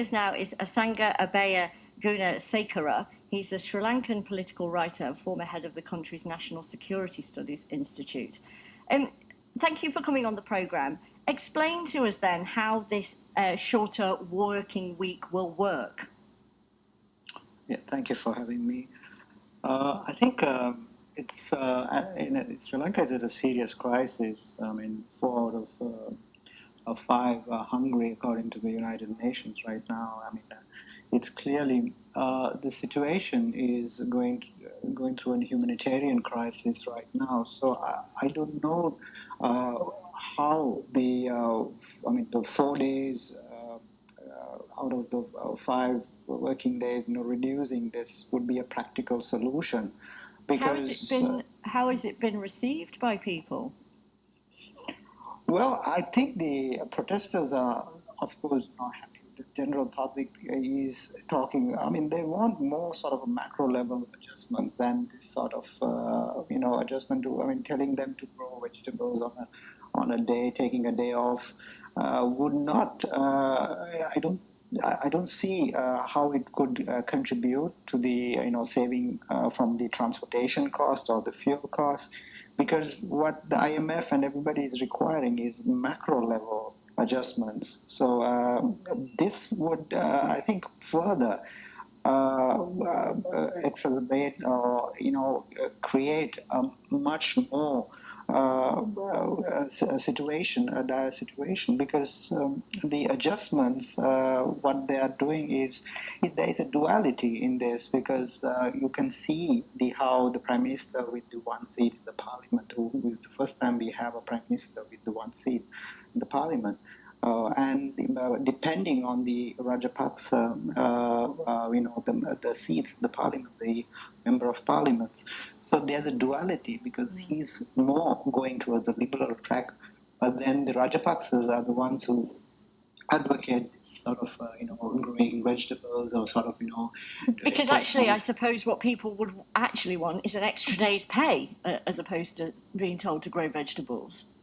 Now is Asanga Abeyagoonasekera. He's a Sri Lankan political writer and former head of the country's National Security Studies Institute. Thank you for coming on the programme. Explain to us then how this shorter working week will work. Yeah, thank you for having me. I think Sri Lanka is at a serious crisis. I mean, 4 out of 5 are hungry, according to the United Nations right now. I mean, it's clearly the situation is going through a humanitarian crisis right now. So I don't know how the 4 days out of the 5 working days, reducing this would be a practical solution. Because how has it been received by people? Well, I think the protesters are, of course, not happy. The general public is talking. I mean, they want more sort of a macro level adjustments than this sort of adjustment to. I mean, telling them to grow vegetables on a day, taking a day off, would not. I don't see how it could contribute to the saving from the transportation cost or the fuel cost, because what the IMF and everybody is requiring is macro level adjustments. So this would, I think, further exacerbate or create a much more a dire situation, because the adjustments, what they are doing is there is a duality in this, because you can see how the Prime Minister with the 1 seat in the Parliament, who is the first time we have a Prime Minister with the 1 seat in the Parliament, and depending on the Rajapaksa, the seats in the Parliament, the Member of Parliament. So there's a duality, because he's more going towards a liberal track, but then the Rajapaksas are the ones who advocate sort of, growing vegetables or sort of, Because actually, I suppose what people would actually want is an extra day's pay, as opposed to being told to grow vegetables.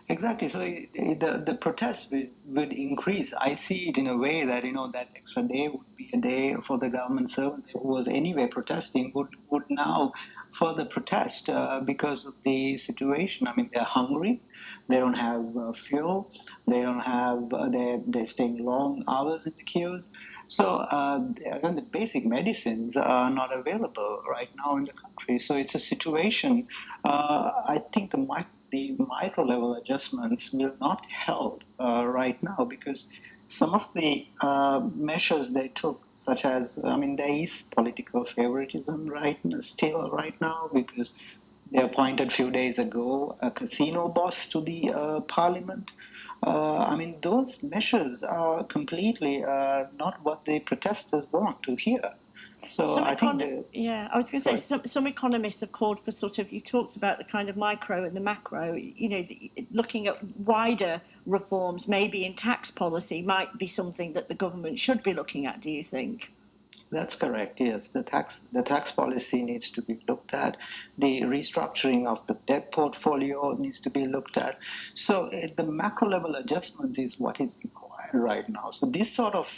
Exactly. So the protests would increase. I see it in a way that that extra day would be a day for the government servants who was anyway protesting would now further protest because of the situation. I mean, they're hungry, they don't have fuel, they don't have they're staying long hours in the queues. So again, the basic medicines are not available right now in the country. So it's a situation. I think the micro level adjustments will not help right now, because some of the measures they took, such as, there is political favoritism right now, because they appointed a few days ago a casino boss to the Parliament. Those measures are completely not what the protesters want to hear. So I was going to say some economists have called for sort of, you talked about the kind of micro and the macro, looking at wider reforms, maybe in tax policy, might be something that the government should be looking at, do you think? That's correct, yes. The tax policy needs to be looked at. The restructuring of the debt portfolio needs to be looked at. So the macro level adjustments is what is required right now. So this sort of,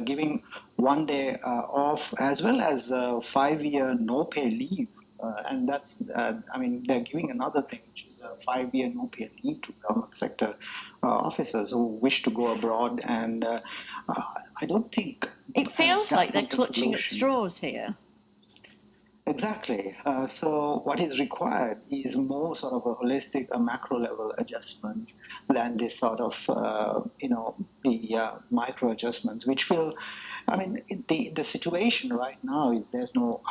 giving 1 day off, as well as 5-year no-pay leave. And that's, they're giving another thing, which is a 5-year no-pay leave to government sector officers who wish to go abroad. And I don't think... It feels like they're clutching at straws here. Exactly. So what is required is more sort of a holistic, macro level adjustment than this sort of, the micro adjustments, which will, the situation right now is there's no,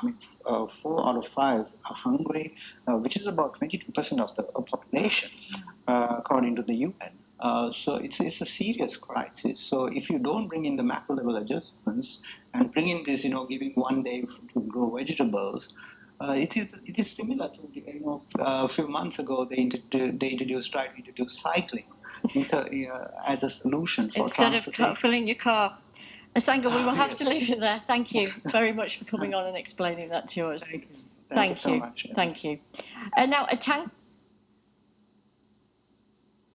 4 out of 5 are hungry, which is about 22% of the population, according to the UN. So it's a serious crisis. So if you don't bring in the macro level adjustments and bring in this, giving 1 day to grow vegetables, it is similar to a few months ago they tried to introduce cycling as a solution for instead of filling your car. Asanga, we will have to leave it there. Thank you very much for coming on and explaining that to us. Thank you so much. Thank you. Now,